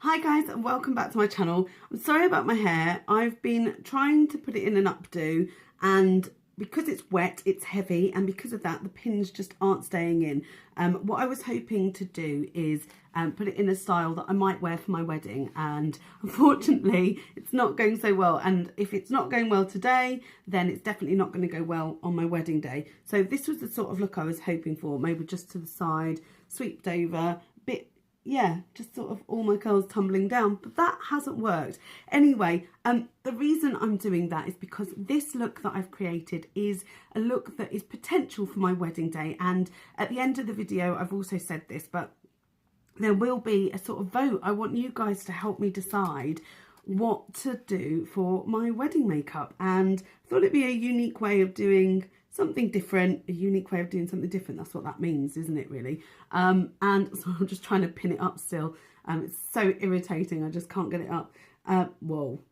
Hi guys, and welcome back to my channel. I'm sorry about my hair. I've been trying to put it in an updo, and because it's wet, it's heavy, and because of that, the pins just aren't staying in. What I was hoping to do is put it in a style that I might wear for my wedding, and unfortunately, it's not going so well. And if it's not going well today, then it's definitely not going to go well on my wedding day. So this was the sort of look I was hoping for, maybe just to the side, sweeped over, bit, yeah, just sort of all my curls tumbling down, but that hasn't worked. Anyway, the reason I'm doing that is because this look that I've created is a look that is potential for my wedding day. And at the end of the video, I've also said this, but there will be a sort of vote. I want you guys to help me decide what to do for my wedding makeup. And I thought it'd be a unique way of doing something different, a unique way of doing something different. That's what that means, isn't it, really? And so I'm just trying to pin it up still. It's so irritating. I just can't get it up. Whoa.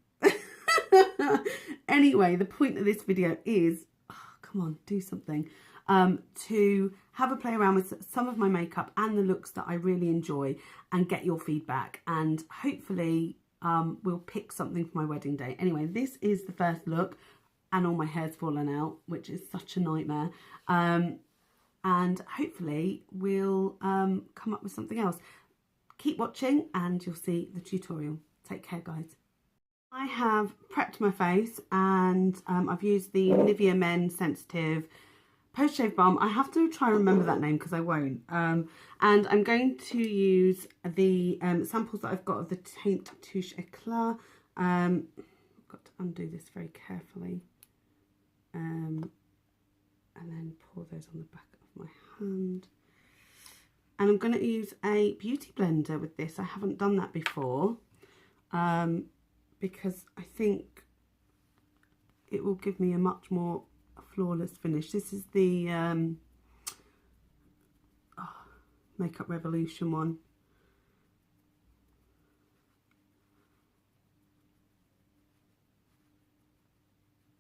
Anyway, the point of this video is, oh, come on, do something. To have a play around with some of my makeup and the looks that I really enjoy and get your feedback. And hopefully we'll pick something for my wedding day. Anyway, this is the first look. And all my hair's fallen out, which is such a nightmare. And hopefully we'll come up with something else. Keep watching and you'll see the tutorial. Take care, guys. I have prepped my face and I've used the Nivea Men Sensitive Post-Shave Balm. I have to try and remember that name because I won't. And I'm going to use the samples that I've got of the Teint Touche Eclat. I've got to undo this very carefully. And then pour those on the back of my hand. And I'm going to use a beauty blender with this. I haven't done that before because I think it will give me a much more flawless finish. This is the Makeup Revolution one.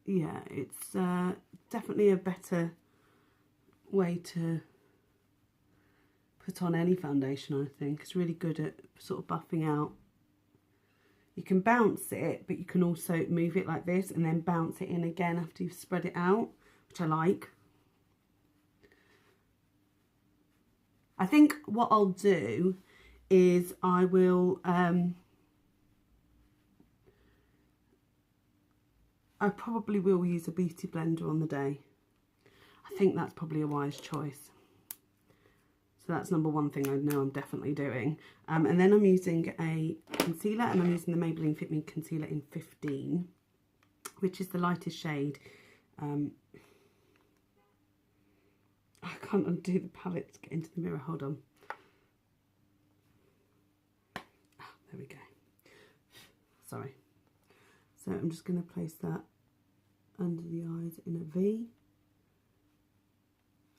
Yeah, it's definitely a better way to put on any foundation, I think. It's really good at sort of buffing out. You can bounce it, but you can also move it like this and then bounce it in again after you've spread it out, which I like. I think what I'll do is I will... I probably will use a beauty blender on the day. I think that's probably a wise choice. So that's number one thing I know I'm definitely doing. And then I'm using a concealer, and I'm using the Maybelline Fit Me Concealer in 15, which is the lightest shade. I can't undo the palette to get into the mirror. Hold on. Oh, there we go. Sorry. So I'm just going to place that under the eyes in a V.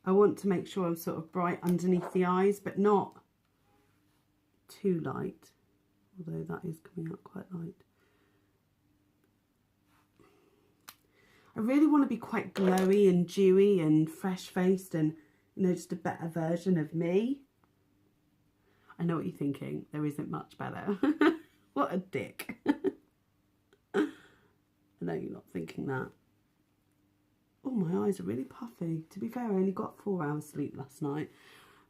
I want to make sure I'm sort of bright underneath the eyes, but not too light, although that is coming out quite light. I really want to be quite glowy and dewy and fresh-faced and, you know, just a better version of me. I know what you're thinking. There isn't much better. What a dick. I know you're not thinking that. Oh, my eyes are really puffy. To be fair, I only got 4 hours sleep last night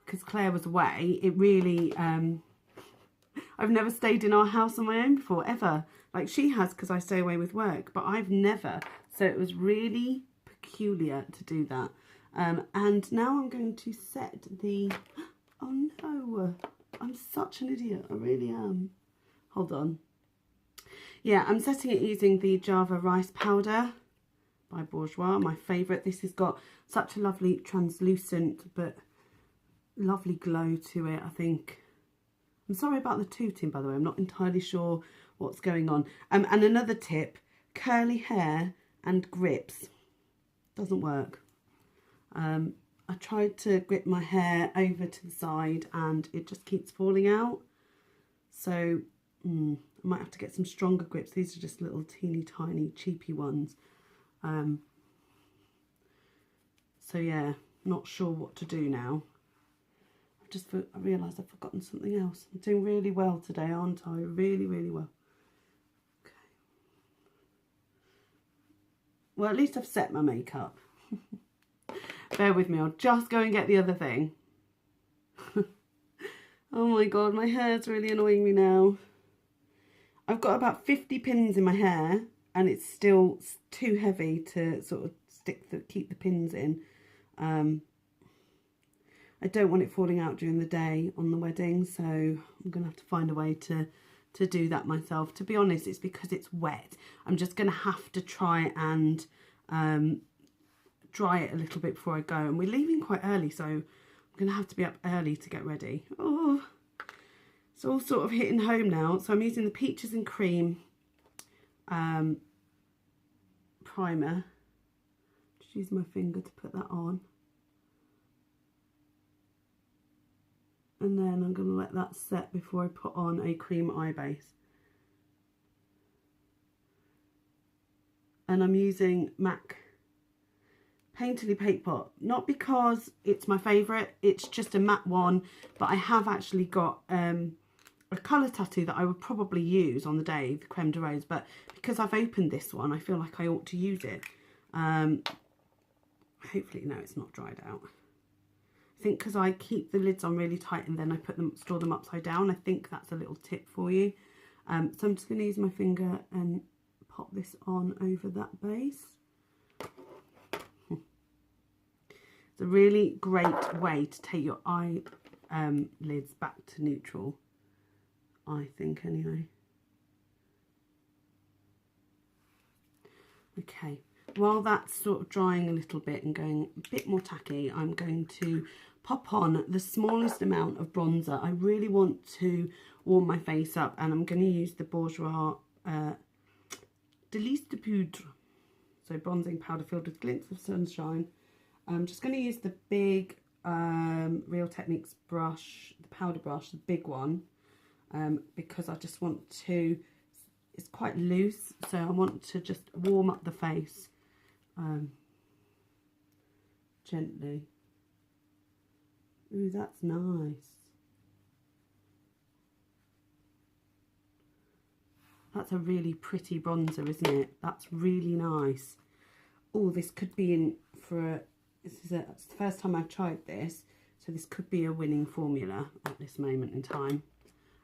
because Claire was away. It really, I've never stayed in our house on my own before, ever. Like she has because I stay away with work, but I've never. So it was really peculiar to do that. And now I'm going to set the, oh no, I'm such an idiot. I really am. Hold on. Yeah, I'm setting it using the Java Rice Powder by Bourjois, my favourite. This has got such a lovely translucent but lovely glow to it, I think. I'm sorry about the tooting, by the way. I'm not entirely sure what's going on. And another tip, curly hair and grips doesn't work. I tried to grip my hair over to the side and it just keeps falling out. So I might have to get some stronger grips. These are just little teeny tiny cheapy ones. So yeah, not sure what to do now. I've I realised I've forgotten something else. I'm doing really well today, aren't I? Really, really well. Okay. Well, at least I've set my makeup. Bear with me, I'll just go and get the other thing. Oh my god, my hair's really annoying me now. I've got about 50 pins in my hair and it's still too heavy to sort of keep the pins in. I don't want it falling out during the day on the wedding, so I'm going to have to find a way to do that myself. To be honest, it's because it's wet. I'm just going to have to try and dry it a little bit before I go. And we're leaving quite early, so I'm going to have to be up early to get ready. Oh, it's all sort of hitting home now. So I'm using the Peaches and Cream primer. Just use my finger to put that on. And then I'm going to let that set before I put on a cream eye base. And I'm using MAC Painterly Paint Pot, not because it's my favourite, it's just a matte one, but I have actually got a colour tattoo that I would probably use on the day, the Creme de Rose, but because I've opened this one, I feel like I ought to use it. Hopefully, no, it's not dried out. I think because I keep the lids on really tight and then I store them upside down, I think that's a little tip for you. So I'm just going to use my finger and pop this on over that base. It's a really great way to take your eye lids back to neutral, I think, anyway. Okay, while that's sort of drying a little bit and going a bit more tacky, I'm going to pop on the smallest amount of bronzer. I really want to warm my face up, and I'm going to use the Bourjois Délice de Poudre, so bronzing powder filled with glints of sunshine. I'm just going to use the big Real Techniques brush, the powder brush, the big one, because I just want to, it's quite loose, so I want to just warm up the face gently. Ooh, that's nice. That's a really pretty bronzer, isn't it? That's really nice. Oh, this could be in for it's the first time I've tried this, so this could be a winning formula at this moment in time.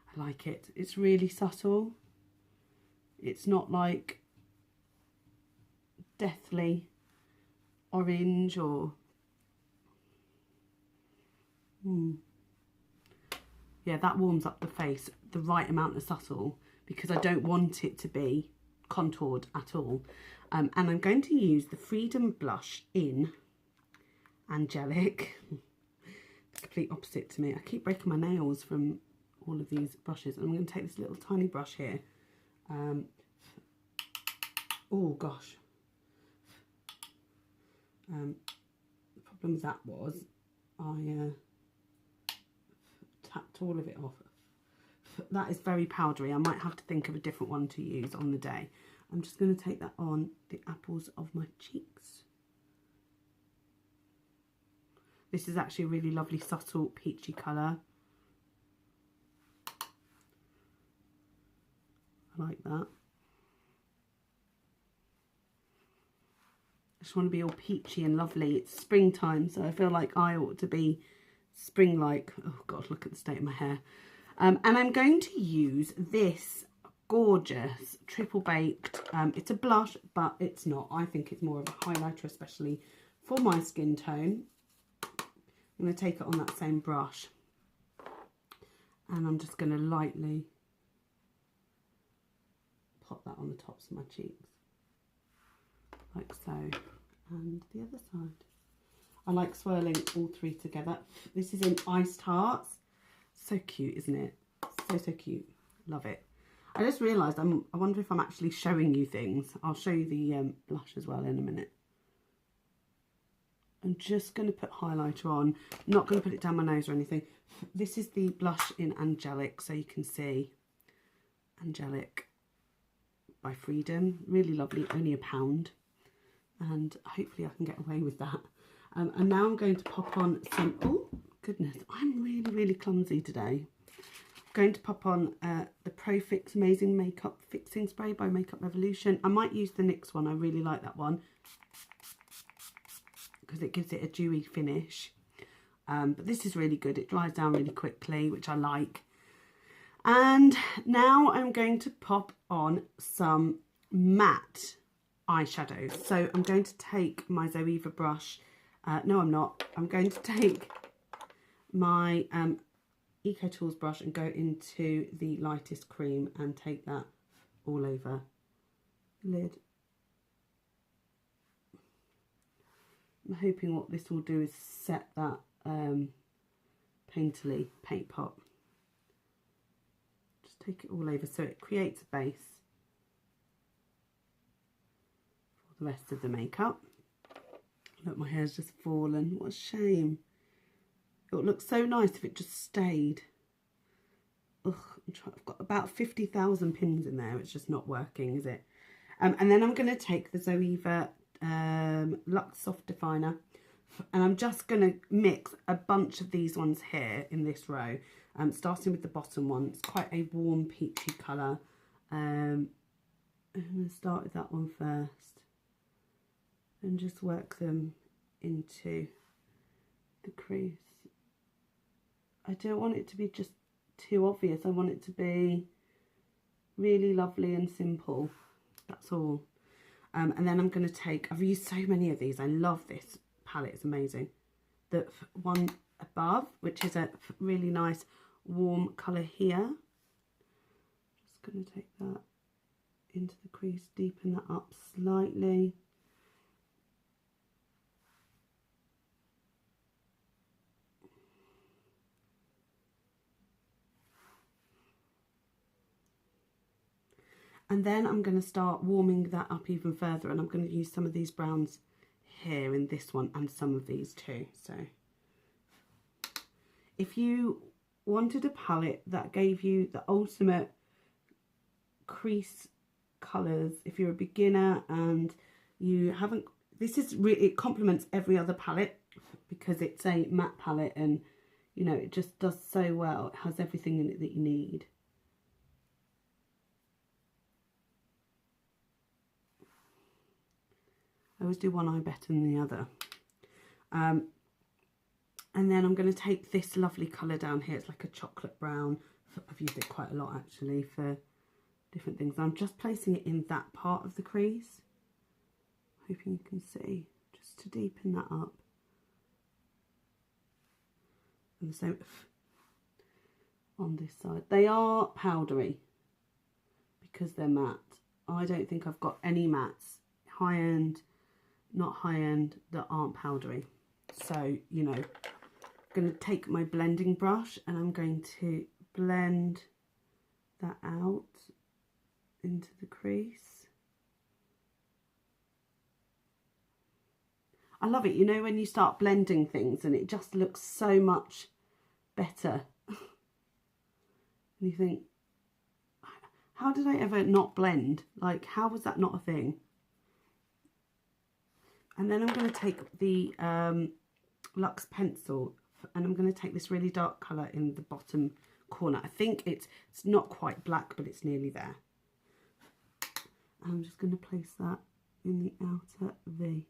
I like it. It's really subtle. It's not like deathly orange or... Yeah, that warms up the face, the right amount of subtle, because I don't want it to be contoured at all. And I'm going to use the Freedom blush in Angelic. The complete opposite to me. I keep breaking my nails from all of these brushes. And I'm going to take this little tiny brush here. Oh gosh. The problem with that was I tapped all of it off. That is very powdery. I might have to think of a different one to use on the day. I'm just going to take that on the apples of my cheeks. This is actually a really lovely subtle peachy colour. I like that. I just want to be all peachy and lovely. It's springtime, so I feel like I ought to be spring-like. Oh God, look at the state of my hair. And I'm going to use this gorgeous triple baked. It's a blush, but it's not. I think it's more of a highlighter, especially for my skin tone. I'm going to take it on that same brush, and I'm just going to lightly pop that on the tops of my cheeks, like so, and the other side. I like swirling all three together. This is in Iced Hearts. So cute, isn't it? So cute. Love it. I just realised I wonder if I'm actually showing you things. I'll show you the blush as well in a minute. I'm just going to put highlighter on. I'm not going to put it down my nose or anything. This is the blush in Angelic, so you can see Angelic by Freedom. Really lovely, only £1. And hopefully I can get away with that. And now I'm going to pop on some, oh, Goodness, I'm really clumsy today. I'm going to pop on the Pro Fix Amazing Makeup Fixing Spray by Makeup Revolution. I might use the NYX one. I really like that one because it gives it a dewy finish. But this is really good. It dries down really quickly, which I like. And now I'm going to pop on some matte eyeshadows. So I'm going to take my Zoeva brush. No, I'm not. I'm going to take my Eco Tools brush and go into the lightest cream and take that all over the lid. I'm hoping what this will do is set that painterly paint pot. Just take it all over so it creates a base for the rest of the makeup. Look, my hair's just fallen. What a shame. It would look so nice if it just stayed. Ugh, I've got about 50,000 pins in there. It's just not working, is it? And then I'm going to take the Zoeva Luxe Soft Definer. And I'm just going to mix a bunch of these ones here in this row. Starting with the bottom one. It's quite a warm peachy colour. I'm going to start with that one first. And just work them into the crease. I don't want it to be just too obvious. I want it to be really lovely and simple. That's all. And then I'm going to take, I've used so many of these. I love this palette. It's amazing. The one above, which is a really nice warm colour here. Just going to take that into the crease, deepen that up slightly. And then I'm going to start warming that up even further, and I'm going to use some of these browns here in this one and some of these too. So if you wanted a palette that gave you the ultimate crease colours, if you're a beginner and you haven't, this is really, it complements every other palette because it's a matte palette and, you know, it just does so well. It has everything in it that you need. I always do one eye better than the other. And then I'm going to take this lovely colour down here. It's like a chocolate brown. I've used it quite a lot actually for different things. I'm just placing it in that part of the crease. Hoping you can see. Just to deepen that up. And the same on this side. They are powdery because they're matte. I don't think I've got any mattes, high-end, not high-end, that aren't powdery. So, you know, I'm going to take my blending brush and I'm going to blend that out into the crease. I love it, you know, when you start blending things and it just looks so much better. And you think, how did I ever not blend? Like, how was that not a thing? And then I'm going to take the Luxe pencil and I'm going to take this really dark colour in the bottom corner. I think it's not quite black, but it's nearly there. And I'm just going to place that in the outer V.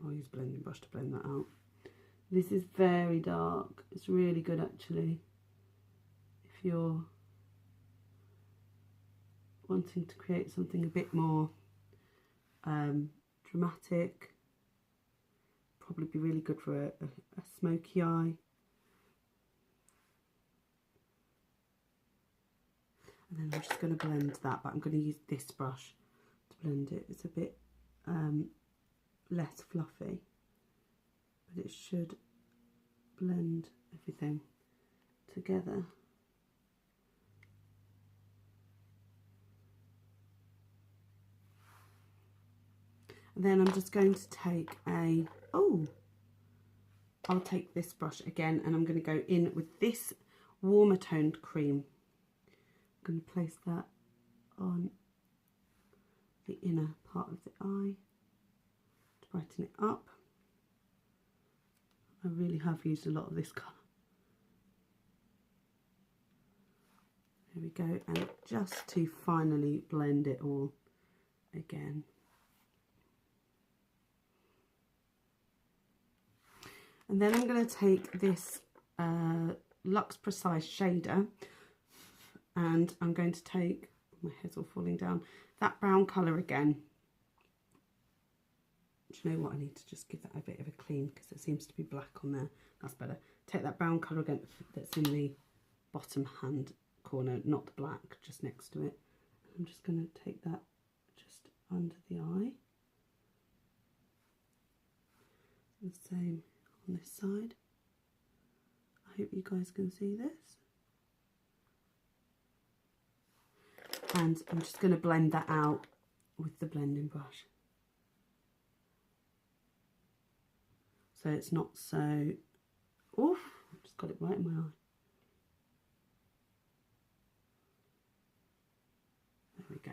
I'll use a blending brush to blend that out. This is very dark. It's really good actually. If you're wanting to create something a bit more dramatic, probably be really good for a smoky eye. And then I'm just going to blend that, but I'm going to use this brush to blend it. It's a bit less fluffy, but it should blend everything together. And then I'm just going to take I'll take this brush again and I'm going to go in with this warmer toned cream. going to place that on the inner part of the eye to brighten it up. I really have used a lot of this colour. There we go, and just to finally blend it all again. And then I'm going to take this Luxe Precise shader, and I'm going to take, my hair's all falling down, that brown colour again. Do you know what, I need to just give that a bit of a clean because it seems to be black on there. That's better. Take that brown colour again that's in the bottom hand corner, not the black, just next to it. I'm just going to take that just under the eye. The same on this side. I hope you guys can see this. And I'm just going to blend that out with the blending brush. So it's not so, oof, I've just got it right in my eye. There we go.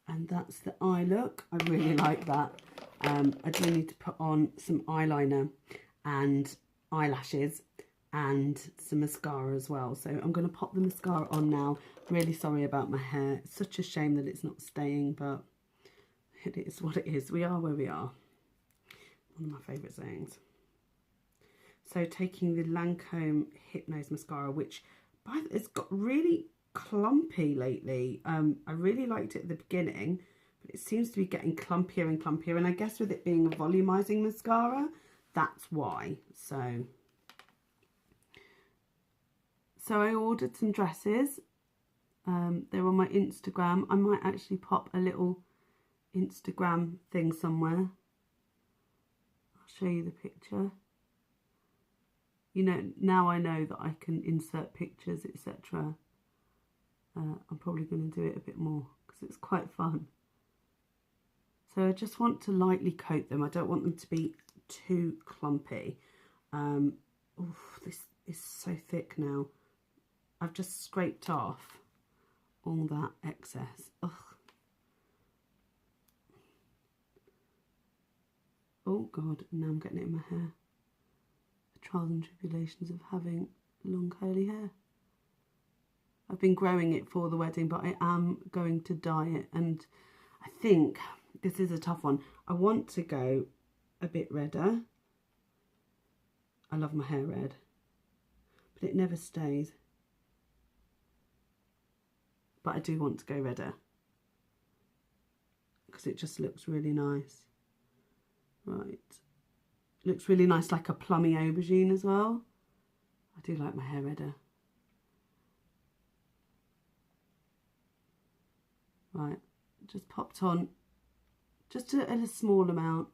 And that's the eye look. I really like that. I do need to put on some eyeliner and eyelashes and some mascara as well. So I'm going to pop the mascara on now. Really sorry about my hair. It's such a shame that it's not staying, but it is what it is. We are where we are. One of my favourite sayings. So taking the Lancome Hypnose mascara, which it's got really clumpy lately. I really liked it at the beginning, but it seems to be getting clumpier and clumpier, and I guess with it being a volumizing mascara, that's why. So I ordered some dresses. They're on my Instagram. I might actually pop a little Instagram thing somewhere. I'll show you the picture. You know, now I know that I can insert pictures, etc. I'm probably going to do it a bit more because it's quite fun. So I just want to lightly coat them. I don't want them to be too clumpy. Oof, this is so thick now. I've just scraped off all that excess. Ugh. Oh God, now I'm getting it in my hair. The trials and tribulations of having long curly hair. I've been growing it for the wedding, but I am going to dye it, and I think this is a tough one. I want to go a bit redder. I love my hair red, but it never stays. But I do want to go redder because it just looks really nice. Right, looks really nice, like a plummy aubergine as well. I do like my hair redder. Right, just popped on just a small amount.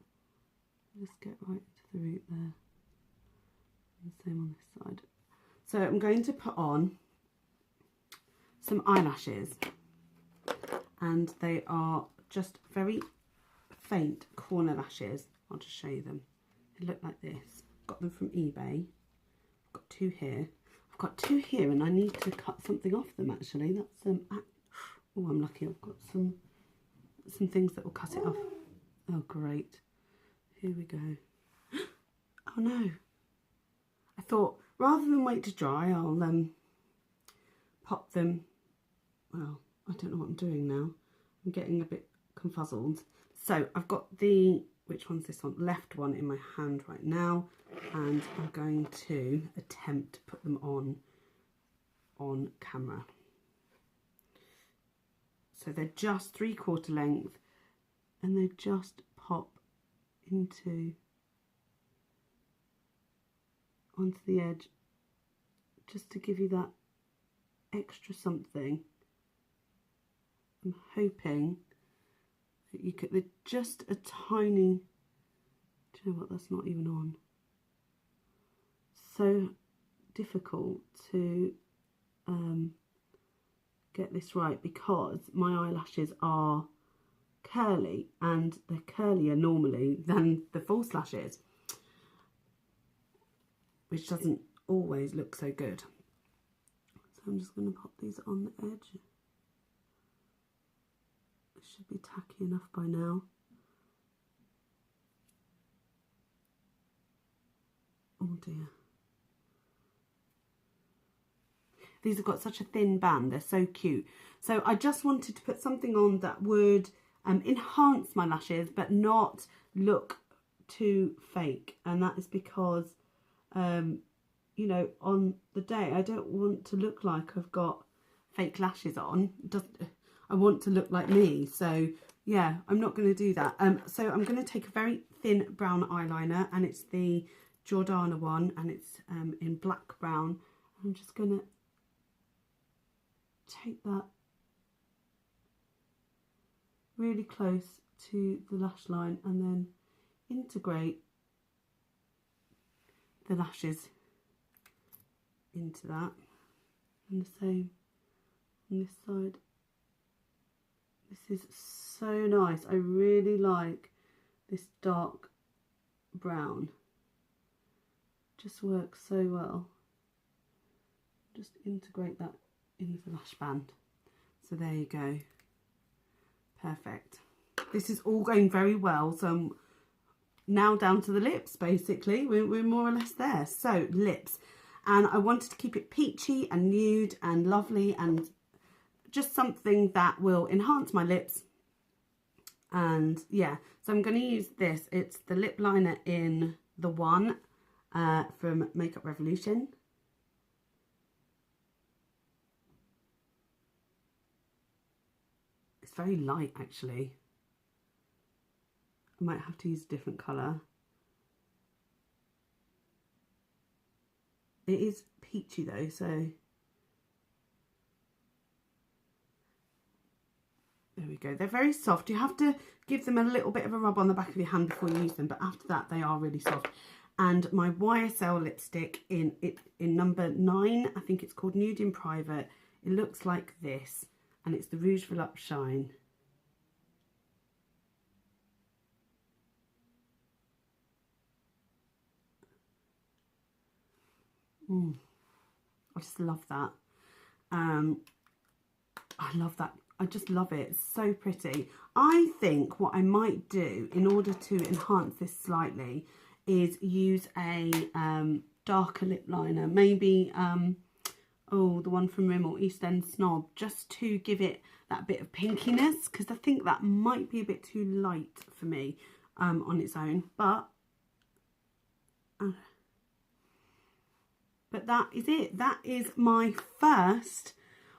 Just get right to the root there. And the same on this side. So I'm going to put on some eyelashes, and they are just very faint corner lashes. I'll just show you them. They look like this. Got them from eBay. I've got two here. I've got two here, and I need to cut something off them actually. That's oh, I'm lucky. I've got some things that will cut it off. Oh, great. Here we go. Oh no. I thought rather than wait to dry, I'll pop them. Well, I don't know what I'm doing now. I'm getting a bit confuzzled. So I've got the, which one's this one? Left one in my hand right now, and I'm going to attempt to put them on camera. So they're just 3/4 length, and they just pop onto the edge, just to give you that extra something. I'm hoping that you could, they're just a tiny, do you know what, that's not even on. So difficult to get this right because my eyelashes are curly, and they're curlier normally than the false lashes, which doesn't always look so good. So So I'm just going to pop these on the edge. It should be tacky enough by now. Oh dear. These have got such a thin band, they're so cute. So I just wanted to put something on that would enhance my lashes but not look too fake. And that is because, you know, on the day I don't want to look like I've got fake lashes on. I want to look like me. So yeah, I'm not going to do that. So I'm going to take a very thin brown eyeliner, and it's the Jordana one, and it's in black brown. I'm just going to take that really close to the lash line and then integrate the lashes into that, and the same on this side. This is so nice. I really like this dark brown. Just works so well. Just integrate that into the lash band. So there you go. Perfect. This is all going very well. So I'm now down to the lips, basically. We're more or less there. So lips. And I wanted to keep it peachy and nude and lovely and just something that will enhance my lips. And yeah, so I'm going to use this. It's the lip liner in the one from Makeup Revolution. It's very light, actually. I might have to use a different colour. It is peachy though, so there we go. They're very soft. You have to give them a little bit of a rub on the back of your hand before you use them, but after that they are really soft. And my YSL lipstick in number 9, I think it's called Nude in Private. It looks like this, and it's the Rouge Volupte Shine. I just love that. I love that. I just love it. It's so pretty. I think what I might do in order to enhance this slightly is use a darker lip liner. Maybe, oh, the one from Rimmel, East End Snob, just to give it that bit of pinkiness, because I think that might be a bit too light for me on its own. But that is it. That is my first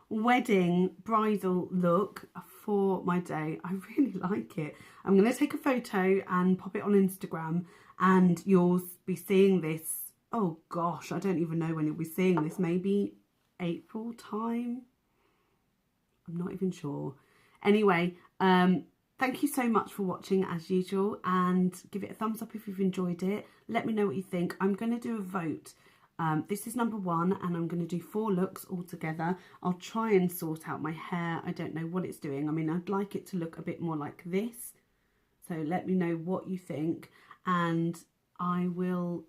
wedding bridal look for my day. I really like it. I'm going to take a photo and pop it on Instagram, and you'll be seeing this, oh gosh, I don't even know when you'll be seeing this, maybe April time, I'm not even sure. Anyway, thank you so much for watching as usual, and give it a thumbs up if you've enjoyed it. Let me know what you think. I'm going to do a vote. This is number 1, and I'm going to do 4 looks all together. I'll try and sort out my hair. I don't know what it's doing. I mean, I'd like it to look a bit more like this. So let me know what you think, and I will,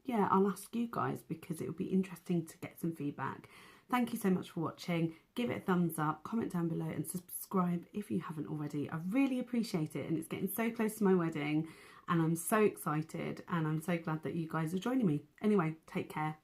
yeah, I'll ask you guys, because it would be interesting to get some feedback. Thank you so much for watching. Give it a thumbs up, comment down below, and subscribe if you haven't already. I really appreciate it, and it's getting so close to my wedding, and I'm so excited, and I'm so glad that you guys are joining me. Anyway, take care.